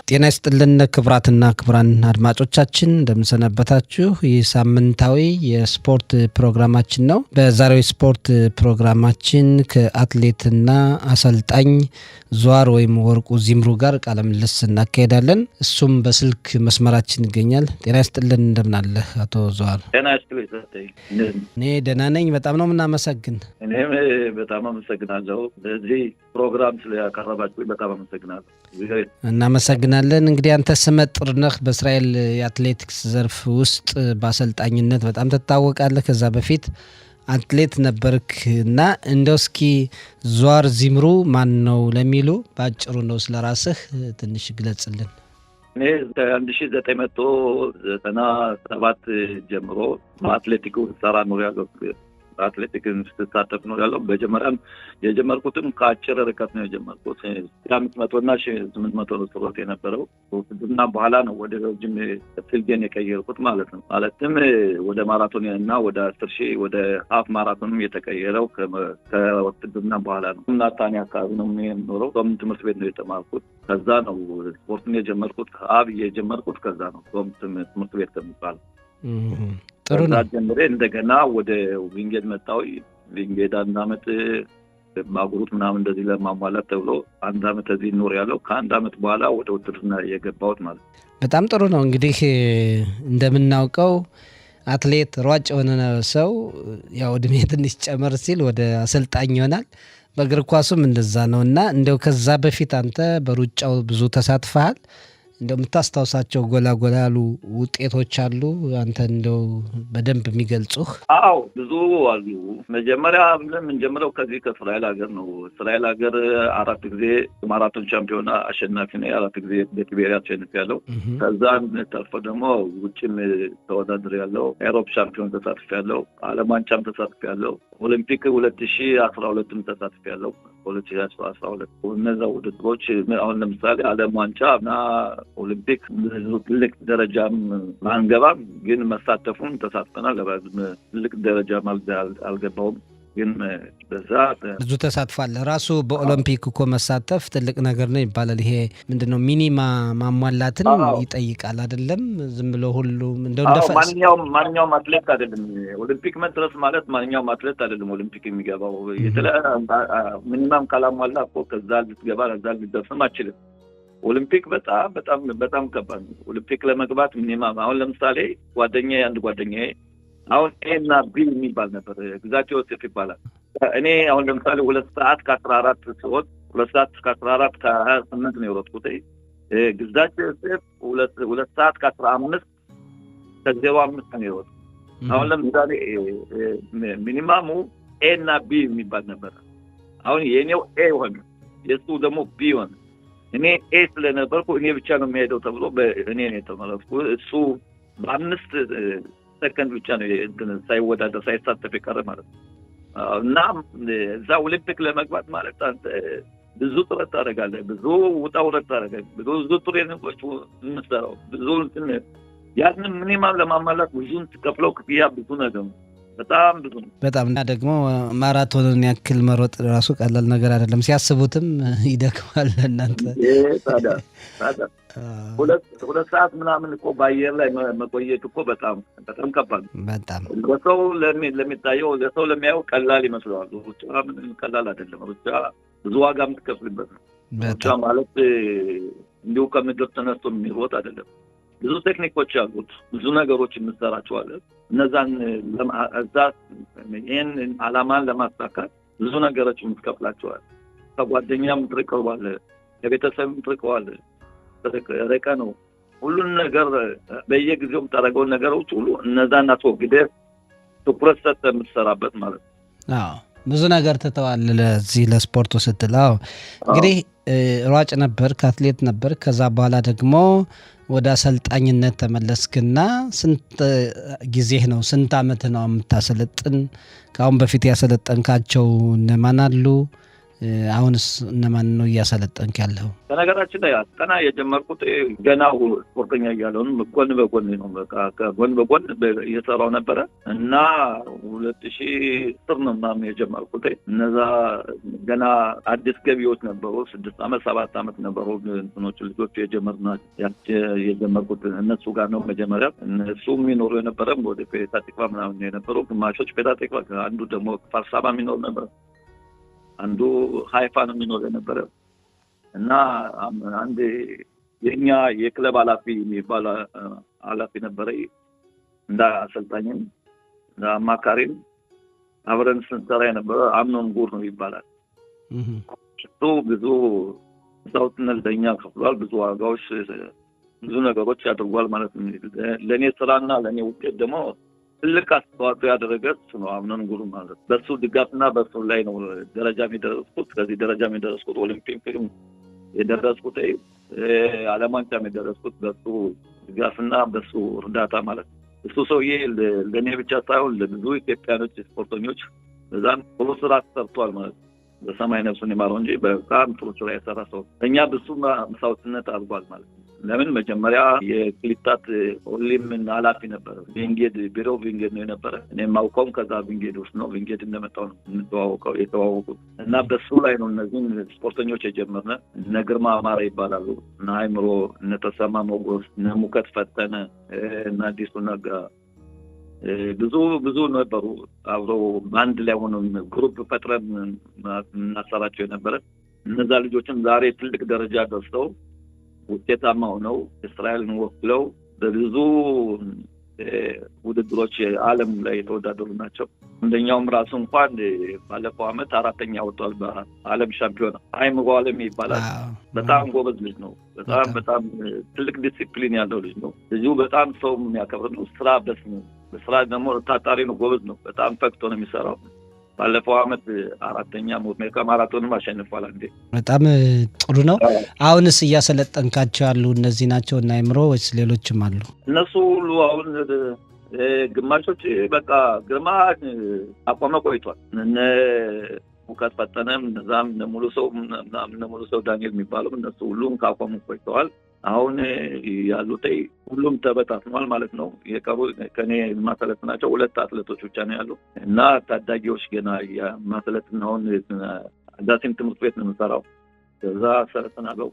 ጤና ይስጥልን ክቡራትና ክቡራን አድማጮቻችን እንደምንሰነበታችሁ። ይህ ሳምንታዊ የስፖርት ፕሮግራማችን ነው። በዛሬው ስፖርት ፕሮግራማችን ከአትሌትና አሰልጣኝ ዙዋር ወይም ወርቁ ዚምሩ ጋር ቃለ ምልልስ እናካሄዳለን። እሱም በስልክ መስመራችን ይገኛል። ጤና ይስጥልን እንደምናለህ አቶ ዙዋር? ጤና ይስጥልኝ። እኔ ደህና ነኝ። በጣም ነው የምናመሰግን። እኔም በጣም አመሰግናለሁ። ለዚህ ፕሮግራም ስለያቀረባችሁ በጣም አመሰግናለሁ። እናመሰግናለን። እንግዲህ አንተ ስመጥር ነህ በእስራኤል የአትሌቲክስ ዘርፍ ውስጥ በአሰልጣኝነት በጣም ትታወቃለህ። ከዛ በፊት አትሌት ነበርክ እና እንደው እስኪ ዙዋር ዚምሩ ማን ነው ለሚሉ በአጭሩ ነው ስለራስህ ትንሽ ግለጽልን። እኔ ከ1997 ጀምሮ በአትሌቲኩ ሰራ ነው ያለው። አትሌቲክን ስትሳተፍ ነው ያለው። በመጀመሪያም የጀመርኩትም ከአጭር ርቀት ነው የጀመርኩት። 500 እና 800 ሮጥ የነበረው እና በኋላ ነው ወደ ረጅም ፍልጌን የቀየርኩት ማለት ነው። ማለትም ወደ ማራቶን እና ወደ 10,000 ወደ ሀፍ ማራቶንም የተቀየረው ከውትድርና በኋላ ነው። ናታንያ አካባቢ ነው የምኖረው። ትምህርት ቤት ነው የተማርኩት። ከዛ ነው ስፖርትን የጀመርኩት። የጀመርኩት ከዛ ነው ትምህርት ቤት ከሚባለው ጥሩ ነው። ጀምሬ እንደገና ወደ ዊንጌድ መጣሁ። ዊንጌድ 1 አመት ማጉሩት ምናምን እንደዚህ ለማሟላት ተብሎ 1 አመት እዚህ ኖር ያለው። ከ1 አመት በኋላ ወደ ውትድርና የገባሁት ማለት ነው። በጣም ጥሩ ነው። እንግዲህ እንደምናውቀው አትሌት ሯጭ የሆነ ሰው ያው እድሜ ትንሽ ጨመር ሲል ወደ አሰልጣኝ ይሆናል። በእግር ኳሱም እንደዛ ነው እና እንደው ከዛ በፊት አንተ በሩጫው ብዙ ተሳትፈሃል። እንደው የምታስታውሳቸው ጎላ ያሉ ውጤቶች አሉ አንተ እንደው በደንብ የሚገልጹህ? አዎ ብዙ አሉ። መጀመሪያ የምንጀምረው ከዚህ ከእስራኤል ሀገር ነው። እስራኤል ሀገር 4 ጊዜ ማራቶን ቻምፒዮና አሸናፊ ነው። 4 ጊዜ በቲቤሪያ አሸናፊ ያለው። ከዛ ተርፎ ደግሞ ውጭም ተወዳድር ያለው ኤሮፕ ቻምፒዮን ተሳትፍ ያለው፣ ዓለም ዋንጫም ተሳትፍ ያለው፣ ኦሊምፒክ 2012ም ተሳትፍ ያለው። 2012 እነዛ ውድድሮች አሁን ለምሳሌ ዓለም ዋንጫ እና ኦሊምፒክ ትልቅ ደረጃም አንገባም፣ ግን መሳተፉን ተሳትፈናል። ትልቅ ደረጃም አልገባውም፣ ግን በዛ ብዙ ተሳትፏል። ራሱ በኦሎምፒክ እኮ መሳተፍ ትልቅ ነገር ነው ይባላል። ይሄ ምንድነው ሚኒማ ማሟላትን ይጠይቃል አይደለም? ዝም ብሎ ሁሉም ማንኛውም አትሌት አይደለም ኦሊምፒክ መድረስ ማለት። ማንኛውም አትሌት አይደለም ኦሊምፒክ የሚገባው። ሚኒማም ካላሟላ እኮ ከዛ ልትገባ ከዛ ልትደርስም አችልም። ኦሊምፒክ በጣም ከባድ ነው። ኦሊምፒክ ለመግባት ሚኒማም አሁን ለምሳሌ አንድ ጓደኛዬ አሁን ኤ እና ቢ የሚባል ነበር። ግዛቸው ዮሴፍ ይባላል። እኔ አሁን ለምሳሌ 2 ሰዓት ከ14 ሲወጥ 2 ሰዓት ከ14 ከ28 ነው የሮጥኩት። ግዛቸው ዮሴፍ 2 ሰዓት ከ15 ከ05 ነው የሮጥኩት። አሁን ለምሳሌ ሚኒማሙ ኤ እና ቢ የሚባል ነበር። አሁን የኔው ኤ ሆነ፣ የሱ ደግሞ ቢ ሆነ። እኔ ኤ ስለነበርኩ እኔ ብቻ ነው የሚሄደው ተብሎ እኔ ነው የተመረጥኩ። እሱ በ5 ሰከንድ ብቻ ነው ሳይወዳደር ሳይሳተፍ የቀረ ማለት ነው። እና እዛ ኦሊምፒክ ለመግባት ማለት አንተ ብዙ ጥረት ታደርጋለህ፣ ብዙ ውጣ ውረድ ታደርጋለህ፣ ብዙ ትሬኒንጎች የምትሰራው ብዙ ያንን ሚኒማም ለማሟላት ብዙ ትከፍለው ክፍያ ብዙ ነገር ነው። በጣም ብዙ ነው። በጣም እና ደግሞ ማራቶንን ያክል መሮጥ ራሱ ቀላል ነገር አይደለም። ሲያስቡትም ይደክማል። እናንተ ታዲያ 2 ሰዓት ምናምን እኮ በአየር ላይ መቆየት እኮ በጣም ከባድ ነው። በጣም ለሰው ለሚታየው ለሰው ለሚያየው ቀላል ይመስለዋል። ሩጫ ምንም ቀላል አይደለም። ሩጫ ብዙ ዋጋ የምትከፍልበት ነው። ሩጫ ማለት እንዲሁ ከምድር ተነስቶ የሚሮጥ አይደለም። ብዙ ቴክኒኮች አሉት። ብዙ ነገሮች እንሰራቸዋለን። እነዛን ይህን ዓላማን ለማሳካት ብዙ ነገሮች የምትከፍላቸዋል። ከጓደኛም ትርቀዋለህ፣ ከቤተሰብም ትርቀዋለህ። ርቀ ነው ሁሉን ነገር በየጊዜው የምታደርገውን ነገሮች ሁሉ እነዛን አስወግደህ ትኩረት ሰጥተህ የምትሰራበት ማለት ነው። ብዙ ነገር ትተዋል ለዚህ ለስፖርቱ ስትል። እንግዲህ ሯጭ ነበር፣ ከአትሌት ነበር። ከዛ በኋላ ደግሞ ወደ አሰልጣኝነት ተመለስክና ስንት ጊዜህ ነው? ስንት አመት ነው የምታሰለጥን? ከአሁን በፊት ያሰለጠንካቸው እነማን አሉ? አሁንስ እነማን ነው እያሰለጠንክ ያለው? በነገራችን ላይ አስጠና የጀመርኩት ገና ስፖርተኛ እያለሁም ጎን በጎን ነው። በቃ ከጎን በጎን እየሰራው ነበረ እና 2010 ነው ምናምን የጀመርኩት። እነዛ ገና አዲስ ገቢዎች ነበሩ። 6 ዓመት 7 ዓመት ነበሩ እንትኖቹ ልጆቹ የጀመርኩት እነሱ ጋር ነው መጀመሪያ። እነሱ የሚኖሩ የነበረ ወደ ፔታ ቲክቫ ምናምን የነበሩ ግማሾች ፔታ ቲክቫ፣ አንዱ ደግሞ ፋርሳባ የሚኖር ነበር፣ አንዱ ሃይፋ ነው የሚኖር የነበረ እና አንድ የኛ የክለብ ኃላፊ የሚባል ኃላፊ ነበረ። እንደ አሰልጣኝም እንደ አማካሪም አብረን ስንሰራ የነበረ አምኖን ጉር ነው ይባላል። እሱ ብዙ ሰውትነት ለኛ ከፍሏል። ብዙ ዋጋዎች፣ ብዙ ነገሮች ያደርጓል ማለት ነው። ለእኔ ስራና ለእኔ ውጤት ደግሞ ትልቅ አስተዋጽኦ ያደረገ እሱ ነው አምኖን ጉር ማለት። በሱ ድጋፍና በሱ ላይ ነው ደረጃ የደረስኩት። ከዚህ ደረጃ የደረስኩት ኦሊምፒክ የደረስኩት ዓለም ዋንጫ የደረስኩት በሱ ድጋፍና በሱ እርዳታ ማለት ነው። እሱ ሰውዬ ለእኔ ብቻ ሳይሆን ለብዙ ኢትዮጵያኖች ስፖርተኞች በዛም ጥሩ ስራ ሰርቷል ማለት ነው። በሰማይ ነፍሱን ይማረው እንጂ በጣም ጥሩ ስራ የሰራ ሰው እኛ ብዙ መስዋዕትነት አድርጓል ማለት ነው። ለምን መጀመሪያ የክሊታት ኦሊም ኃላፊ ነበረ። ቪንጌድ ቢሮ ቪንጌድ ነው የነበረ። እኔ ማውቀውም ከዛ ቪንጌድ ውስጥ ነው። ቪንጌድ እንደመጣው ነው የተዋወቁት እና በሱ ላይ ነው እነዚህን ስፖርተኞች የጀመርነ። እነ ግርማ አማረ ይባላሉ፣ እነ አይምሮ፣ እነ ተሰማ ሞጎስ፣ እነ ሙከት ፈተነ፣ እነ አዲሱ ነጋ፣ ብዙ ነበሩ። አብረው በአንድ ላይ ሆነው ግሩፕ ፈጥረን እናሰራቸው የነበረ። እነዛ ልጆችም ዛሬ ትልቅ ደረጃ ደርሰው ውጤታማ ሆነው እስራኤልን ወክለው በብዙ ውድድሮች ዓለም ላይ የተወዳደሩ ናቸው። አንደኛውም ራሱ እንኳን ባለፈው ዓመት 4ኛ ወጥቷል በዓለም ሻምፒዮና። አይምሮ ዓለም ይባላል። በጣም ጎበዝ ልጅ ነው። በጣም ትልቅ ዲሲፕሊን ያለው ልጅ ነው። ልጁ በጣም ሰው የሚያከብር ነው። በስራ ደግሞ ታታሪ ነው። ጎበዝ ነው። በጣም ፈክቶ ነው የሚሰራው። ባለፈው ዓመት 4ኛ ሜጋ ማራቶንም አሸንፏል። አንዴ በጣም ጥሩ ነው። አሁንስ እያሰለጠንካቸው ያሉ እነዚህ ናቸው እና አይምሮ ወይስ ሌሎችም አሉ? እነሱ ሁሉ አሁን ግማሾች በቃ ግርማ አቋመ ቆይቷል። እነ ሙከት ፈተነም እነዛም ሙሉ ሰው ዳንኤል የሚባለው እነሱ ሁሉም ካቋሙ ቆይተዋል። አሁን ያሉት ሁሉም ተበታትኗል ማለት ነው። የቀሩ ከኔ ማሰለጥናቸው 2 አትሌቶች ብቻ ነው ያሉ እና ታዳጊዎች ገና ማሰለጥናውን ዳሲም ትምህርት ቤት ነው የምሰራው። ከዛ ሰለጥናለው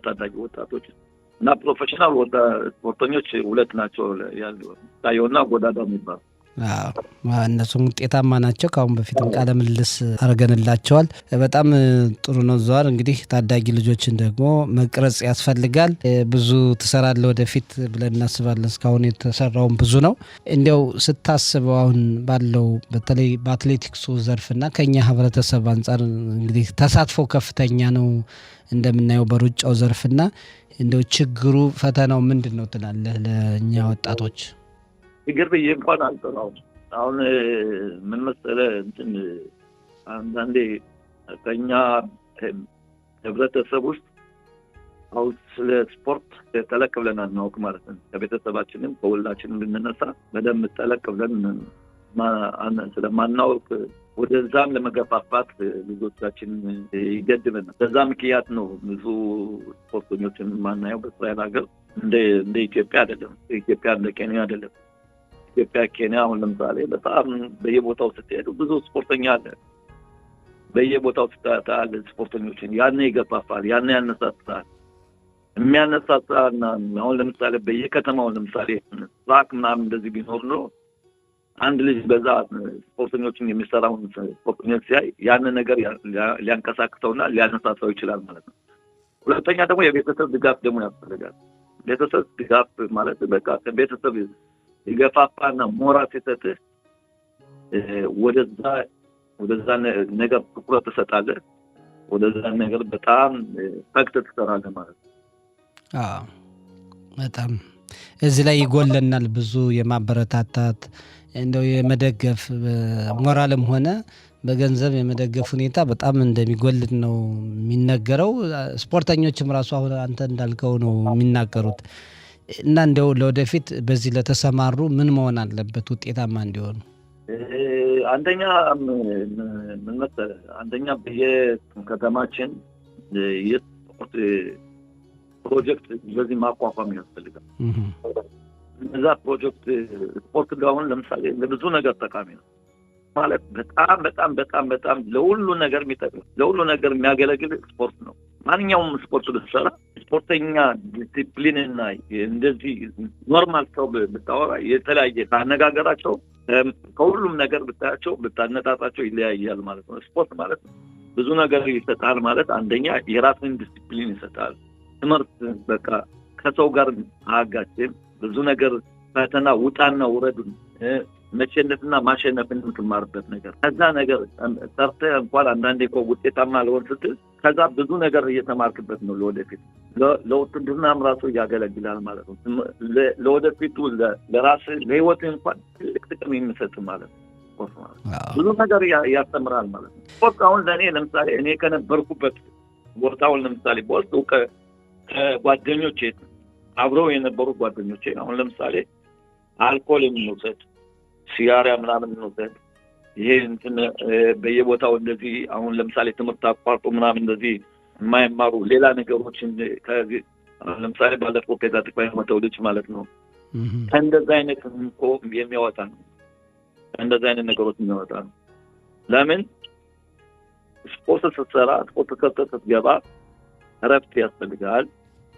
ታዳጊ ወጣቶች እና ፕሮፌሽናል ስፖርተኞች 2 ናቸው ያሉ፣ ታየውና ጎዳዳ የሚባሉ። እነሱም ውጤታማ ናቸው። ከአሁን በፊትም ቃለ ምልልስ አድርገንላቸዋል። በጣም ጥሩ ነው። ዘዋር እንግዲህ ታዳጊ ልጆችን ደግሞ መቅረጽ ያስፈልጋል። ብዙ ትሰራለህ ወደፊት ብለን እናስባለን። እስካሁን የተሰራውን ብዙ ነው። እንዲያው ስታስበው አሁን ባለው በተለይ በአትሌቲክሱ ዘርፍና ከኛ ህብረተሰብ አንጻር እንግዲህ ተሳትፎ ከፍተኛ ነው እንደምናየው በሩጫው ዘርፍና እንደው ችግሩ ፈተናው ምንድን ነው ትላለህ ለእኛ ወጣቶች? ችግር ብዬ እንኳን አልጠራውም። አሁን ምን መሰለህ አንዳንዴ ከኛ ህብረተሰብ ውስጥ አሁን ስለ ስፖርት ጠለቅ ብለን አናውቅ ማለት ነው። ከቤተሰባችንም ከሁላችንም ብንነሳ በደንብ ጠለቅ ብለን ስለማናውቅ ወደዛም ለመገፋፋት ልጆቻችን ይገድበናል። በዛ ምክንያት ነው ብዙ ስፖርተኞችን ማናየው በእስራኤል ሀገር። እንደ ኢትዮጵያ አይደለም። ኢትዮጵያ እንደ ኬንያ አይደለም። ኢትዮጵያ ኬንያ አሁን ለምሳሌ በጣም በየቦታው ስትሄዱ ብዙ ስፖርተኛ አለ። በየቦታው ስታያለ ስፖርተኞችን ያኔ ይገፋፋል፣ ያኔ ያነሳሳል። የሚያነሳሳና አሁን ለምሳሌ በየከተማው ለምሳሌ ትራክ ምናምን እንደዚህ ቢኖር ነው አንድ ልጅ በዛ ስፖርተኞችን የሚሰራውን ስፖርተኞች ሲያይ ያንን ነገር ሊያንቀሳቅሰውና ሊያነሳሳው ይችላል ማለት ነው። ሁለተኛ ደግሞ የቤተሰብ ድጋፍ ደግሞ ያስፈልጋል። ቤተሰብ ድጋፍ ማለት በቃ ቤተሰብ ይገፋፋና ሞራል ሲሰጥህ ወደዛ ነገር ትኩረት ትሰጣለህ። ወደዛ ነገር በጣም ፈክት ትሰራለህ ማለት ነው። በጣም እዚህ ላይ ይጎለናል ብዙ የማበረታታት እንደው የመደገፍ ሞራልም ሆነ በገንዘብ የመደገፍ ሁኔታ በጣም እንደሚጎልን ነው የሚነገረው። ስፖርተኞችም ራሱ አሁን አንተ እንዳልከው ነው የሚናገሩት። እና እንደው ለወደፊት በዚህ ለተሰማሩ ምን መሆን አለበት ውጤታማ እንዲሆኑ? አንደኛ ምን መሰለህ አንደኛ በየከተማችን የስፖርት ፕሮጀክት በዚህ ማቋቋም ያስፈልጋል። እዛ ፕሮጀክት ስፖርት ጋውን ለምሳሌ ለብዙ ነገር ጠቃሚ ነው ማለት በጣም በጣም በጣም በጣም ለሁሉ ነገር የሚጠቅም ለሁሉ ነገር የሚያገለግል ስፖርት ነው። ማንኛውም ስፖርት ብትሰራ ስፖርተኛ ዲሲፕሊን እና እንደዚህ ኖርማል ሰው ብታወራ የተለያየ ካነጋገራቸው ከሁሉም ነገር ብታያቸው ብታነጣጣቸው ይለያያል ማለት ነው። ስፖርት ማለት ብዙ ነገር ይሰጣል ማለት አንደኛ የራስን ዲሲፕሊን ይሰጣል። ትምህርት በቃ ከሰው ጋር አጋጭም ብዙ ነገር ፈተና ውጣና ውረዱን መሸነፍና ማሸነፍን የምትማርበት ነገር ከዛ ነገር ሰርተህ እንኳን አንዳንዴ እኮ ውጤታማ ለሆን ስትል ከዛ ብዙ ነገር እየተማርክበት ነው ለወደፊት ለውትድርናም ራሱ ያገለግላል ማለት ነው። ለወደፊቱ ለራስህ ለህይወትህ እንኳን ትልቅ ጥቅም የሚሰጥ ማለት ነው። ብዙ ነገር ያስተምራል ማለት ነው። ስፖርት አሁን ለእኔ ለምሳሌ እኔ ከነበርኩበት ቦታውን ለምሳሌ በወስጥ ከጓደኞቼ አብረው የነበሩ ጓደኞቼ አሁን ለምሳሌ አልኮል የሚወሰድ ሲጋራ ምናምን እንወሰድ ይሄ እንትን በየቦታው እንደዚህ አሁን ለምሳሌ ትምህርት አቋርጦ ምናምን እንደዚህ የማይማሩ ሌላ ነገሮችን ከዚህ ለምሳሌ ባለፈው ከዛት ባይመጣው ልጅ ማለት ነው እንደዛ አይነት እኮ የሚያወጣ ነው። እንደዛ አይነት ነገሮች የሚያወጣ ነው። ለምን ስፖርት ስትሰራ ስፖርት ስትገባ እረፍት ያስፈልጋል።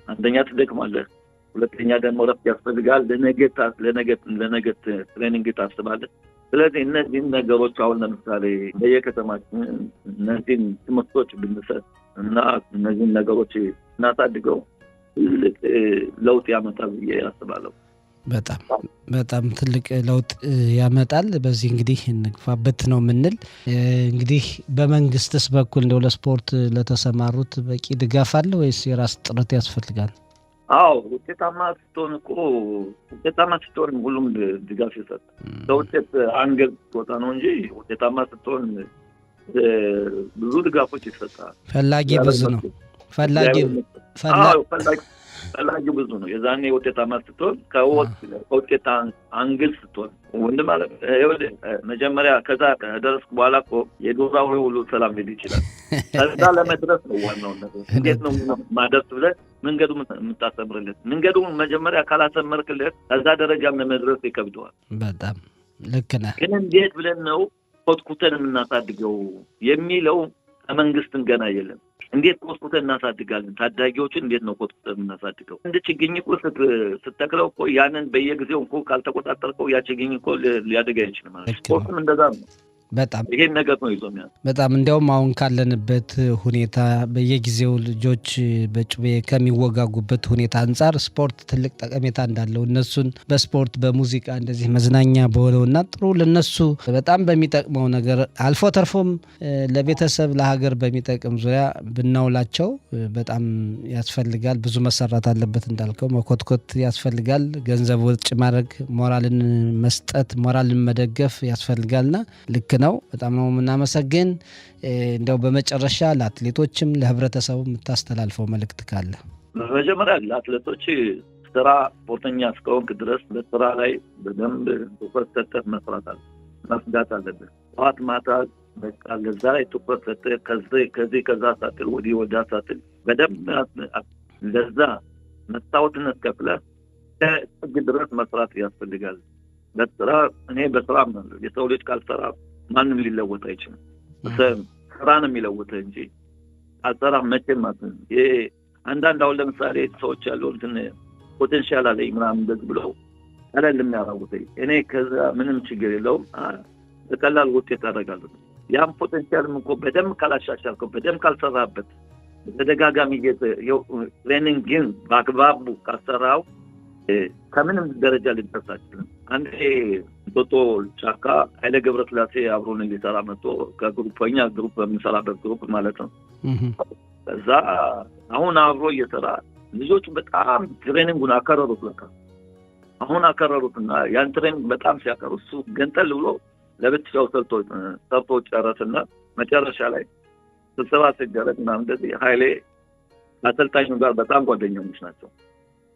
አንደኛ ትደክማለህ፣ ሁለተኛ ደግሞ እረፍት ያስፈልጋል። ለነገ ትሬኒንግ ታስባለህ። ስለዚህ እነዚህን ነገሮች አሁን ለምሳሌ በየከተማችን እነዚህን ትምህርቶች ብንሰጥ እና እነዚህን ነገሮች እናሳድገው ትልቅ ለውጥ ያመጣል ብዬ አስባለሁ። በጣም ትልቅ ለውጥ ያመጣል። በዚህ እንግዲህ እንግፋበት ነው የምንል። እንግዲህ በመንግስትስ በኩል እንደው ለስፖርት ለተሰማሩት በቂ ድጋፍ አለ ወይስ የራስ ጥረት ያስፈልጋል? አዎ ውጤታማ ስትሆን ሁሉም ድጋፍ ይሰጣል። ለውጤት አንገል ወጣ ነው እንጂ ውጤታማ ስትሆን ብዙ ድጋፎች ይሰጣል። ፈላጊ ብዙ ነው። ፈላጊ ብዙ ነው። የዛኔ ውጤታማ ስትሆን ከውጤት አንግል ስትሆን ወንድ ማለት መጀመሪያ ከዛ ከደረስክ በኋላ እኮ የዶራው ሁሉ ሰላም ሊል ይችላል። ከዛ ለመድረስ ነው ዋናው ነገር። እንዴት ነው ማድረስ ብለህ መንገዱ የምታሰምርለት መንገዱን መጀመሪያ ካላሰመርክለት ከዛ ደረጃ ለመድረስ ይከብደዋል። በጣም ልክ ነህ። ግን እንዴት ብለን ነው ኮትኩተን የምናሳድገው የሚለው ከመንግስትም ገና የለም። እንዴት ኮትኩተን እናሳድጋለን? ታዳጊዎችን እንዴት ነው ኮትኩተን እናሳድገው? እንደ ችግኝ እኮ ስትተክለው እኮ ያንን በየጊዜው እኮ ካልተቆጣጠርከው ያ ችግኝ እኮ ሊያድግ አይችልም ማለት ነው። ስፖርትም እንደዛ ነው። በጣም ይሄን ነገር ነው ይዞኛል። በጣም እንዲያውም አሁን ካለንበት ሁኔታ በየጊዜው ልጆች በጩቤ ከሚወጋጉበት ሁኔታ አንጻር ስፖርት ትልቅ ጠቀሜታ እንዳለው እነሱን በስፖርት በሙዚቃ እንደዚህ መዝናኛ በሆነውና ጥሩ ለነሱ በጣም በሚጠቅመው ነገር አልፎ ተርፎም ለቤተሰብ ለሀገር በሚጠቅም ዙሪያ ብናውላቸው በጣም ያስፈልጋል። ብዙ መሰራት አለበት እንዳልከው መኮትኮት ያስፈልጋል። ገንዘብ ወጭ ማድረግ፣ ሞራልን መስጠት፣ ሞራልን መደገፍ ያስፈልጋልና ልክ ነው። በጣም ነው የምናመሰግን። እንደው በመጨረሻ ለአትሌቶችም ለህብረተሰቡ የምታስተላልፈው መልእክት ካለ? በመጀመሪያ ለአትሌቶች ስራ ስፖርተኛ እስከሆንክ ድረስ በስራ ላይ በደንብ ትኩረት ሰጥተህ መስራት አለብህ። ጠዋት ማታ በቃ ለዛ ላይ ትኩረት ሰጥተህ ከዛ ሳትል ወዲያ ሳትል በደንብ ለዛ መስታወትነት ከፍለህ ከጥግ ድረስ መስራት ያስፈልጋል። በስራ እኔ በስራ የሰው ልጅ ካልሰራ ማንም ሊለወጥ አይችልም። ስራ ነው የሚለወጥ እንጂ አሰራ መቼም ማንም አንዳንድ አሁን ለምሳሌ ሰዎች ያለው እንትን ፖቴንሻል አለኝ ምናምን እንደዚህ ብለው ቀለል የሚያራውት እኔ ከዛ ምንም ችግር የለውም በቀላል ውጤት አደርጋለሁ። ያም ፖቴንሻልም እኮ በደንብ ካላሻሻልከው በደንብ ካልሰራበት በተደጋጋሚ ትሬኒንግን በአግባቡ ካልሰራው ከምንም ደረጃ ሊደርስ አይችልም። አንዴ ቶቶ ጫካ ኃይለ ገብረስላሴ አብሮን ሊሰራ መጥቶ ከግሩፕኛ ግሩፕ በሚሰራበት ግሩፕ ማለት ነው። ከዛ አሁን አብሮ እየሰራ ልጆቹ በጣም ትሬኒንጉን አከረሩት። በቃ አሁን አከረሩትና ያን ትሬኒንግ በጣም ሲያከሩ እሱ ገንጠል ብሎ ለብቻው ሰርቶ ጨረሰና መጨረሻ ላይ ስብሰባ ሲደረግ ምናምን እንደዚህ ኃይሌ አሰልጣኙ ጋር በጣም ጓደኞች ናቸው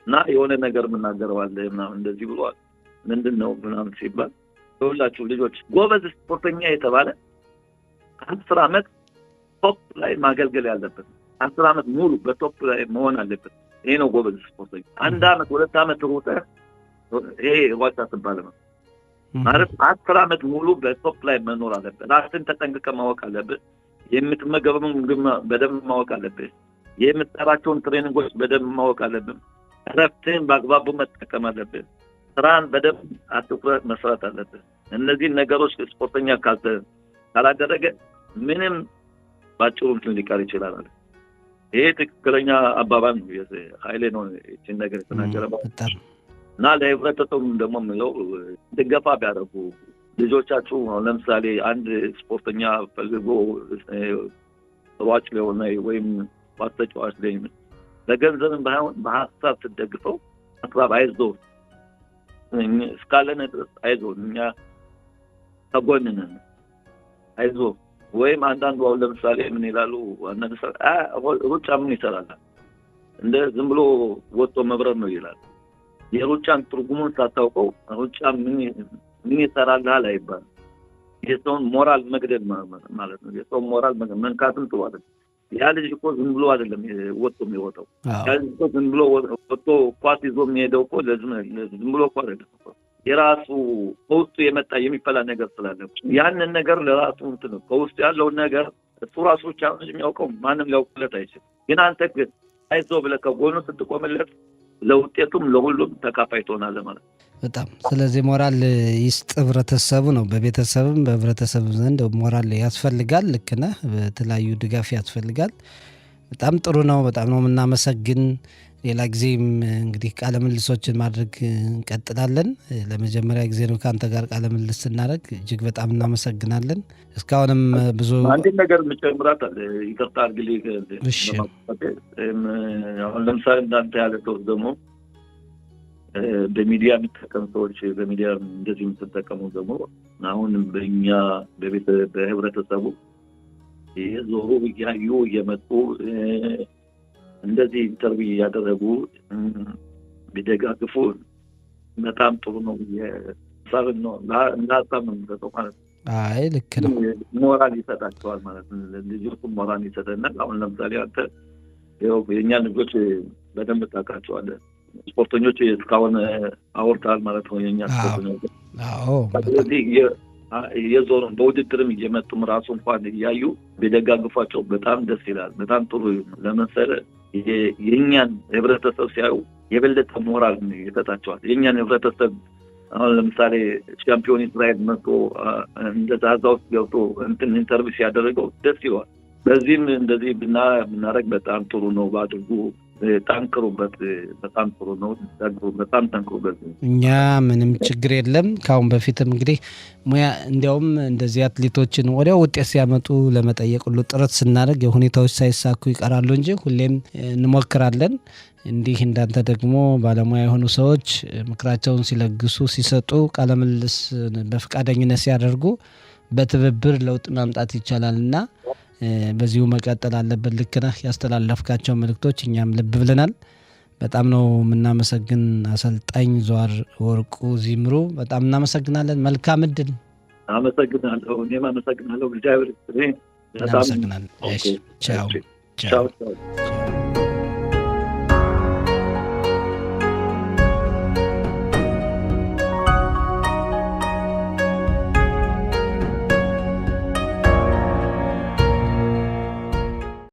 እና የሆነ ነገር የምናገረው አለ ምናምን እንደዚህ ብሏል። ምንድነው ምናምን ሲባል ሁላችሁ ልጆች ጎበዝ ስፖርተኛ የተባለ 10 ዓመት ቶፕ ላይ ማገልገል ያለበት 10 ዓመት ሙሉ በቶፕ ላይ መሆን አለበት። ይሄ ነው ጎበዝ ስፖርተኛ። 1 ዓመት 2 ዓመት ሮጠህ ይሄ ሯጭ አትባልም ማለት 10 ዓመት ሙሉ በቶፕ ላይ መኖር አለበት። ራስን ተጠንቅቀህ ማወቅ አለብህ። የምትመገበውን ምግብ በደንብ ማወቅ አለብህ። የምትሰራቸውን ትሬኒንጎች በደንብ ማወቅ አለብህ። እረፍትህን በአግባቡ መጠቀም አለብህ። ስራን በደንብ አትኩረት መስራት አለብህ። እነዚህን ነገሮች ስፖርተኛ ካላደረገ ምንም ባጭሩ እንትን ሊቀር ይችላል አለ። ይሄ ትክክለኛ አባባል ነው። ኃይሌ ነው ይህችን ነገር የተናገረው እና ለህብረተሰቡም ደግሞ የምለው ድጋፍ ቢያደርጉ ልጆቻችሁ ለምሳሌ አንድ ስፖርተኛ ፈልጎ ሯጭ ሊሆን ወይም ኳስ ተጫዋች ላይ በገንዘብም ባይሆን በሀሳብ ስትደግፈው አስባብ አይዞህ እስካለን ድረስ አይዞህ እኛ ተጎንነን አይዞህ። ወይም አንዳንዱ አሁን ለምሳሌ ምን ይላሉ አንዳንድ ሰው ሩጫ ምን ይሰራል እንደ ዝም ብሎ ወጥቶ መብረር ነው ይላል። የሩጫን ትርጉሙን ሳታውቀው ሩጫ ምን ይሰራል አይባልም። የሰውን ሞራል መግደል ማለት ነው። የሰውን ሞራል መንካትም ጥሩ አይደለም። ያ ልጅ እኮ ዝም ብሎ አይደለም ወጥቶ የሚወጣው። ያ ልጅ እኮ ዝም ብሎ ወጥቶ ኳስ ይዞ የሚሄደው እኮ ዝም ብሎ እኮ አይደለም። የራሱ ከውስጡ የመጣ የሚፈላ ነገር ስላለ ያንን ነገር ለራሱ እንትን ነው ከውስጡ ያለውን ነገር እሱ ራሱ ብቻ ነው የሚያውቀው። ማንም ሊያውቅለት አይችልም። ግን አንተ ግን አይዞህ ብለህ ከጎኑ ስትቆምለት ለውጤቱም ለሁሉም ተካፋይ ትሆናለህ ማለት ነው። በጣም ስለዚህ ሞራል ይስጥ ህብረተሰቡ ነው። በቤተሰብም በህብረተሰብ ዘንድ ሞራል ያስፈልጋል። ልክ ነህ። በተለያዩ ድጋፍ ያስፈልጋል። በጣም ጥሩ ነው። በጣም ነው የምናመሰግን። ሌላ ጊዜም እንግዲህ ቃለ ምልልሶችን ማድረግ እንቀጥላለን። ለመጀመሪያ ጊዜ ነው ከአንተ ጋር ቃለ ምልልስ ስናደርግ። እጅግ በጣም እናመሰግናለን። እስካሁንም ብዙ አንድ ነገር የምጨምራት ይቅርታ አድርግልኝ። አሁን ለምሳሌ እንዳንተ ያለ ሰው ደግሞ በሚዲያ የሚጠቀሙ ሰዎች በሚዲያ እንደዚህ የምትጠቀሙ ደግሞ አሁን በእኛ በህብረተሰቡ የዞሩ እያዩ እየመጡ እንደዚህ ኢንተርቪው እያደረጉ ቢደጋግፉ በጣም ጥሩ ነው። የሳብን ነው ለሀሳብ ነው የሚሰጠው ማለት ነው። አይ ልክ ነው። ሞራል ይሰጣቸዋል ማለት ነው። ልጆቹም ሞራል ይሰጠናል። አሁን ለምሳሌ አንተ የእኛ ልጆች በደንብ ታውቃቸዋለህ። ስፖርተኞች እስካሁን አውርተሃል ማለት ነው። የእኛ ስፖርተኞች ስለዚህ የዞሩን በውድድርም እየመጡም ራሱ እንኳን እያዩ ቢደጋግፏቸው በጣም ደስ ይላል። በጣም ጥሩ ለመሰለ የእኛን ህብረተሰብ ሲያዩ የበለጠ ሞራል ይሰጣቸዋል። የእኛን ህብረተሰብ አሁን ለምሳሌ ሻምፒዮን እስራኤል መጥቶ እንደዛ ውስጥ ገብቶ እንትን ኢንተርቪው ሲያደረገው ደስ ይለዋል። በዚህም እንደዚህ ብናረግ በጣም ጥሩ ነው። ባድርጉ ጠንክሩበት። በጣም ጥሩ ነው። በጣም ጠንክሩበት። እኛ ምንም ችግር የለም። ከአሁን በፊትም እንግዲህ ሙያ እንዲያውም እንደዚህ አትሌቶችን ወዲያው ውጤት ሲያመጡ ለመጠየቅ ሁሉ ጥረት ስናደርግ የሁኔታዎች ሳይሳኩ ይቀራሉ እንጂ ሁሌም እንሞክራለን። እንዲህ እንዳንተ ደግሞ ባለሙያ የሆኑ ሰዎች ምክራቸውን ሲለግሱ ሲሰጡ ቃለምልስ በፈቃደኝነት ሲያደርጉ በትብብር ለውጥ ማምጣት ይቻላልና በዚሁ መቀጠል አለበት። ልክ ነህ። ያስተላለፍካቸው መልእክቶች እኛም ልብ ብለናል። በጣም ነው የምናመሰግን አሰልጣኝ ዘዋር ወርቁ ዚምሩ። በጣም እናመሰግናለን። መልካም እድል። አመሰግናለሁ። እኔም አመሰግናለሁ። እግዚአብሔር ይስጥልኝ። እናመሰግናለን። ቻው ቻው።